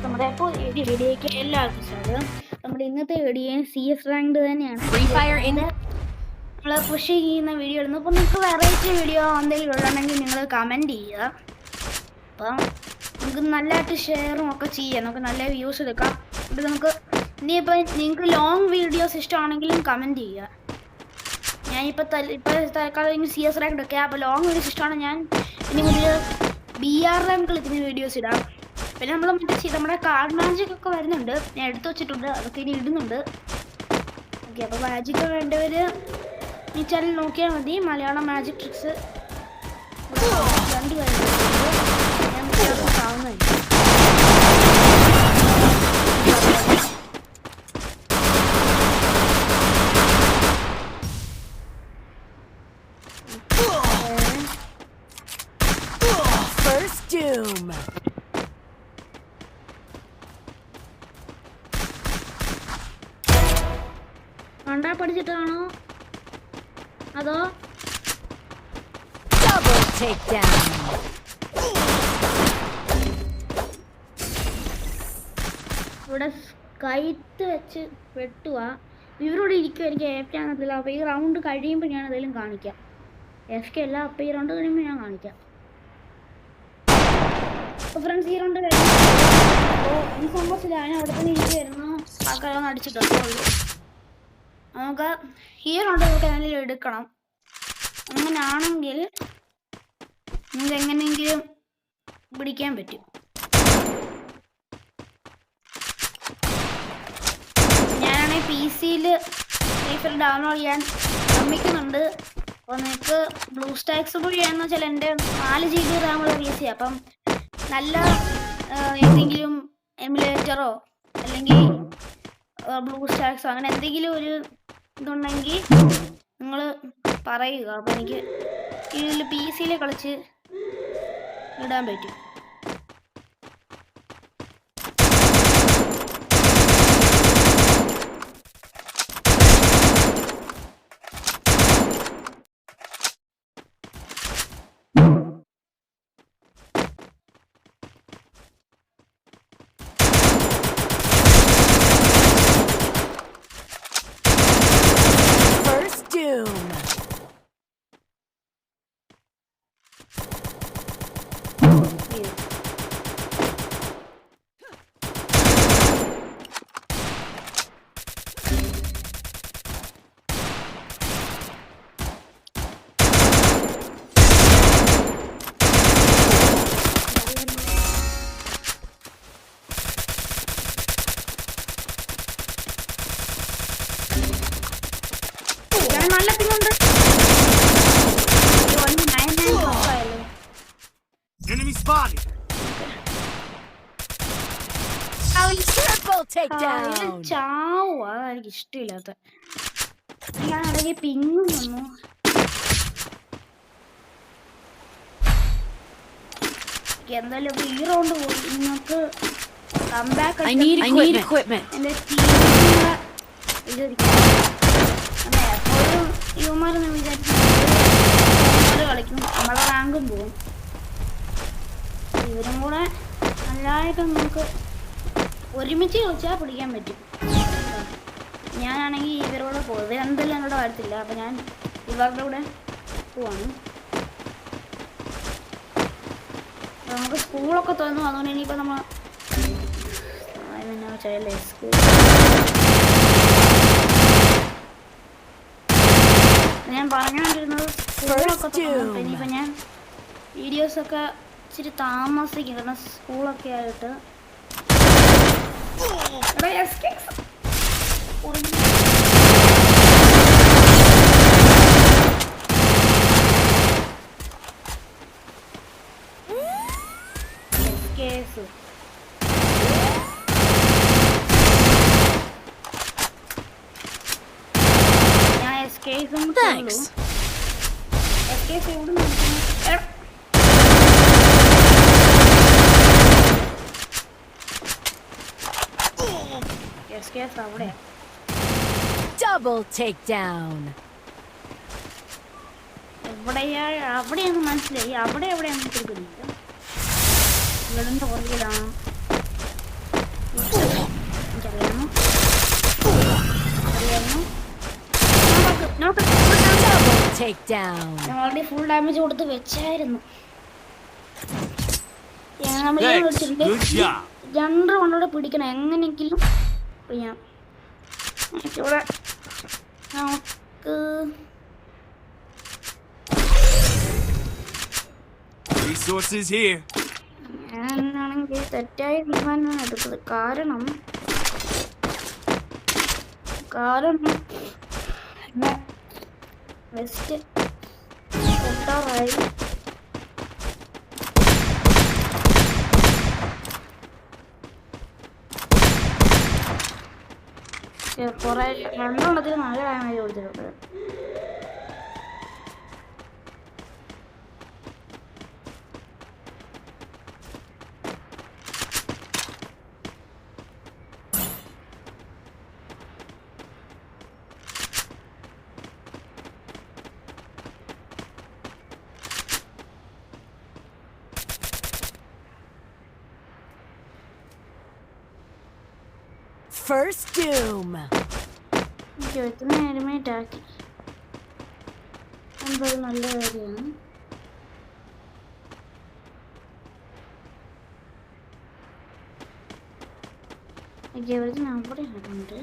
നമ്മുടെ വീഡിയോയ്ക്ക് എല്ലാവർക്കും സ്വാഗതം. നമ്മുടെ ഇന്നത്തെ വീഡിയോ CS റാങ്ക് തന്നെയാണ്. നമ്മൾ പുഷ് ചെയ്യുന്ന വീഡിയോ ഇടുന്നു. അപ്പോൾ നിങ്ങൾക്ക് വെറൈറ്റി വീഡിയോ എന്തെങ്കിലും ഉള്ളതെങ്കിൽ നിങ്ങൾ കമൻറ്റ് ചെയ്യുക. അപ്പം നമുക്ക് നല്ലതായിട്ട് ഷെയറും ഒക്കെ ചെയ്യാം, നമുക്ക് നല്ല വ്യൂസ് എടുക്കാം. അപ്പോൾ നമുക്ക് ഇനിയിപ്പോൾ നിങ്ങൾക്ക് ലോങ് വീഡിയോസ് ഇഷ്ടമാണെങ്കിലും കമൻറ്റ് ചെയ്യുക. ഞാനിപ്പോൾ തൽക്കാലം CS റാങ്ക് എടുക്കുക. അപ്പോൾ ലോങ് വീഡിയോസ് ഇഷ്ടമാണ് ഞാൻ ഇനി മുതൽ BR റാങ്ക് കളിക്കുന്ന വീഡിയോസ് ഇടാം. പിന്നെ നമ്മൾ നമ്മുടെ കാർഡ് മാജിക് ഒക്കെ വരുന്നുണ്ട്, ഞാൻ എടുത്തു വെച്ചിട്ടുണ്ട്, അതൊക്കെ ഇനി ഇടുന്നുണ്ട്. ഓക്കെ, അപ്പോൾ മാജിക് വേണ്ടവർ ഈ ചാനൽ നോക്കിയാൽ മതി. മലയാളം മാജിക് ട്രിക്സ് 2 കാര്യങ്ങളുണ്ട്, ഞാൻ കാണുന്നതായിരിക്കും. കണ്ടാ പഠിച്ചിട്ടാണോ അതോ ഇവിടെ കയറ്റ് വെച്ച് വെട്ടുക. ഇവരോട് ഇരിക്കും, എനിക്ക് AFK ആകത്തില്ല. അപ്പോൾ ഈ റൗണ്ട് കഴിയുമ്പോൾ ഞാൻ എന്തെങ്കിലും കാണിക്കാം. AFK അല്ല, അപ്പോൾ ഈ റൗണ്ട് കഴിയുമ്പോൾ ഞാൻ കാണിക്കാം. അപ്പോൾ ഫ്രണ്ട്സ്, ഈ റൗണ്ട് കഴിഞ്ഞു. അപ്പോൾ ഈ സംഭവത്തിൽ ഞാൻ അവിടെ തന്നെ ഇരിക്കുമായിരുന്നു, ആൾക്കാരൊന്നും അടിച്ചിട്ടുള്ളൂ. നമുക്ക് ഈ റൗണ്ട് നമുക്ക് എടുക്കണം. അങ്ങനാണെങ്കിൽ നമുക്ക് എങ്ങനെയെങ്കിലും പിടിക്കാൻ പറ്റും. ഞാനാണെങ്കിൽ PC-യിൽ ഫ്രീ ഡൗൺലോഡ് ചെയ്യാൻ ശ്രമിക്കുന്നുണ്ട്. അപ്പോൾ നിങ്ങൾക്ക് ബ്ലൂ സ്റ്റാക്സ് വഴിയാണെന്ന് വെച്ചാൽ എൻ്റെ 4 GB റാമുള്ള PC. അപ്പം നല്ല എന്തെങ്കിലും എമുലേറ്ററോ അല്ലെങ്കിൽ ബ്ലൂ സ്റ്റാക്സോ അങ്ങനെ എന്തെങ്കിലും ഒരു ഇതുണ്ടെങ്കിൽ നിങ്ങൾ പറയുക. അപ്പോൾ എനിക്ക് ഇതിൽ PC-യിൽ കളിച്ച് ഇടാൻ പറ്റും. നല്ല പിന്നുണ്ട്. ചാവുക, അതെനിക്ക് ഇഷ്ടമില്ലാത്ത. ഞാൻ ഇടയ്ക്ക് പിങ്ങും വന്നു. എന്തായാലും ഈ റൗണ്ട് പോയി. നിങ്ങൾക്ക് കംബാക്ക് എന്റെ എപ്പോഴും യുവമാരൊന്നും വിചാരിച്ചു കളിക്കും, നമ്മളെ റാങ്കും പോകും. ഇവരും കൂടെ നല്ലതായിട്ട് നമുക്ക് ഒരുമിച്ച് കളിച്ചാൽ പിടിക്കാൻ പറ്റും. ഞാനാണെങ്കിൽ ഇവരോട് പോകും. ഇവരെന്തെല്ലാം എന്നോട് വരത്തില്ല, അപ്പം ഞാൻ ഇവരുടെ കൂടെ പോവാണ്. നമുക്ക് സ്കൂളൊക്കെ തുറന്നു, അതുകൊണ്ട് ഇനിയിപ്പോൾ നമ്മൾ സ്കൂൾ ഞാൻ പറഞ്ഞുകൊണ്ടിരുന്നത് സ്കൂളൊക്കെ തുറന്നു. ഇനിയിപ്പോൾ ഞാൻ വീഡിയോസൊക്കെ ഇച്ചിരി താമസിക്കും, കാരണം സ്കൂളൊക്കെ ആയിട്ട്. ഞാൻ എസ്കേസും Double takedown. അവിടെയാണ് മനസ്സിലായി. അവിടെ എവിടെയാണ് തിരിക്കുന്നത്. ഇവിടുന്ന് പുറകിലാണ്. takedown. ഞാൻ ഓൾറെഡി ഫുൾ ഡാമേജ് കൊടുത്ത് വെച്ചായിരുന്നു. Thanks. Good job. 2 റൗണ്ടോടെ പിടിക്കണം എങ്ങനെയെങ്കിലും. ഞാൻ എനിക്കിവിടെ നമുക്ക് Resources here. ഞാനാണെങ്കിൽ തെറ്റായ തീരുമാനമാണ് എടുത്തത്. കാരണം വെസ്റ്റ് പൊട്ടാറായി. കുറെ 2 എണ്ണത്തിന് നല്ല ഡാമേജ് കൊടുത്തിട്ടുണ്ട്. First doom. നേരമായിട്ടാക്കി എന്തോ നല്ല കാര്യമാണ്. ഇവർക്ക് നമ്പർ ഉണ്ട്.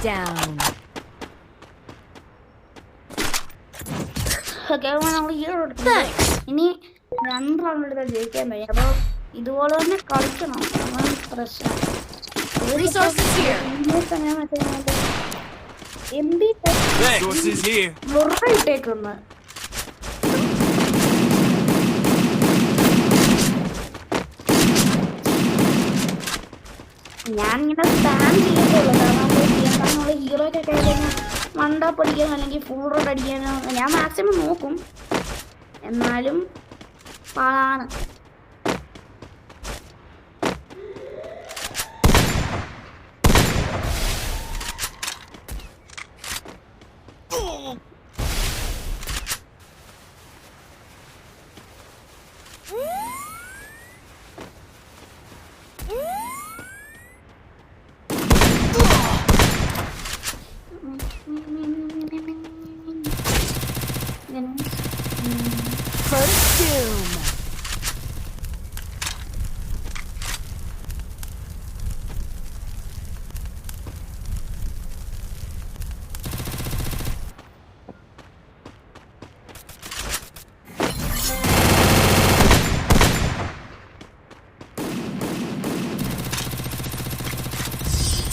Down. ഇനി 2 റൗണ്ട് എടുത്താൽ ജയിക്കാൻ കഴിയും. അപ്പോൾ ഇതുപോലെ തന്നെ കളിക്കണം. പ്രശ്നം ഇട്ടേക്കുന്നു. ഞാനിങ്ങനെ സ്റ്റാൻഡ് ചെയ്യത്തുള്ളൂ. കാരണം ഹീറോയ്ക്ക് ഒക്കെ കഴിഞ്ഞാൽ മണ്ട പഠിക്കാനോ അല്ലെങ്കിൽ ഫുൾ റോഡ് അടിക്കാനോ ഞാൻ മാക്സിമം നോക്കും. എന്നാലും പാടാണ്. First doom.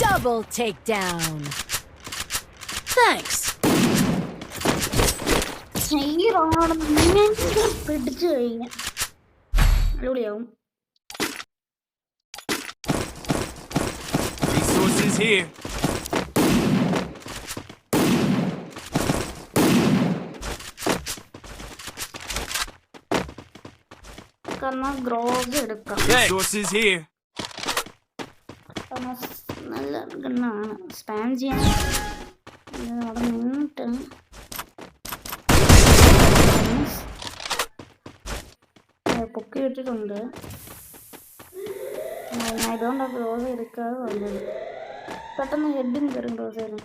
Double takedown. Thanks. ഈ റൗണ്ട് പിടിച്ചു കഴിഞ്ഞാൽ അടിപൊളിയാവും. Resources here. കാരണം ഗ്രോസ് എടുക്കാം. Resources here. നല്ല ഗണ്ണാണ്. സ്പാം ചെയ്യാൻ അവിടെ നിന്നിട്ട് പൊക്കി ഇട്ടിട്ടുണ്ട്. അതുകൊണ്ടാണ് ഗ്രോസ് എടുക്കാതെ വന്നത്. പെട്ടെന്ന് ഹെഡിന് കയറും ഗ്രോസേന്.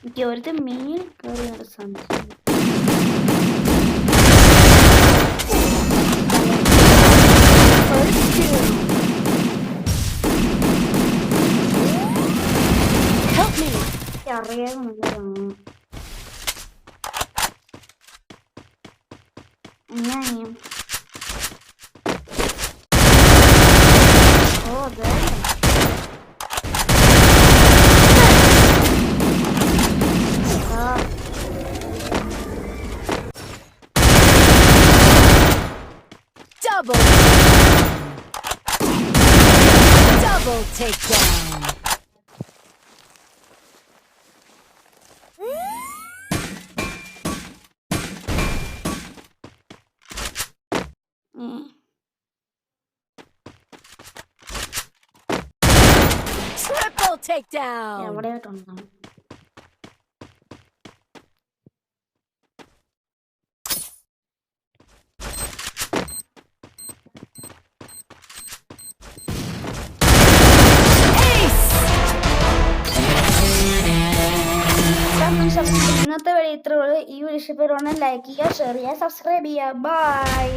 എനിക്ക് ഒരുത്തെ മേൽ കയറി സംശയം. അറിയാവുന്നതാണ്. takedown. Triple takedown. എവിടെയായിട്ടുണ്ടോ? ഇന്നത്തെ വീഡിയോ ഇത്രയുള്ളൂ. ഈ വീഡിയോ ഇഷ്ടപ്പെടുവാണെങ്കിൽ ലൈക്ക് ചെയ്യുക, ഷെയർ ചെയ്യുക, സബ്സ്ക്രൈബ് ചെയ്യുക. ബൈ.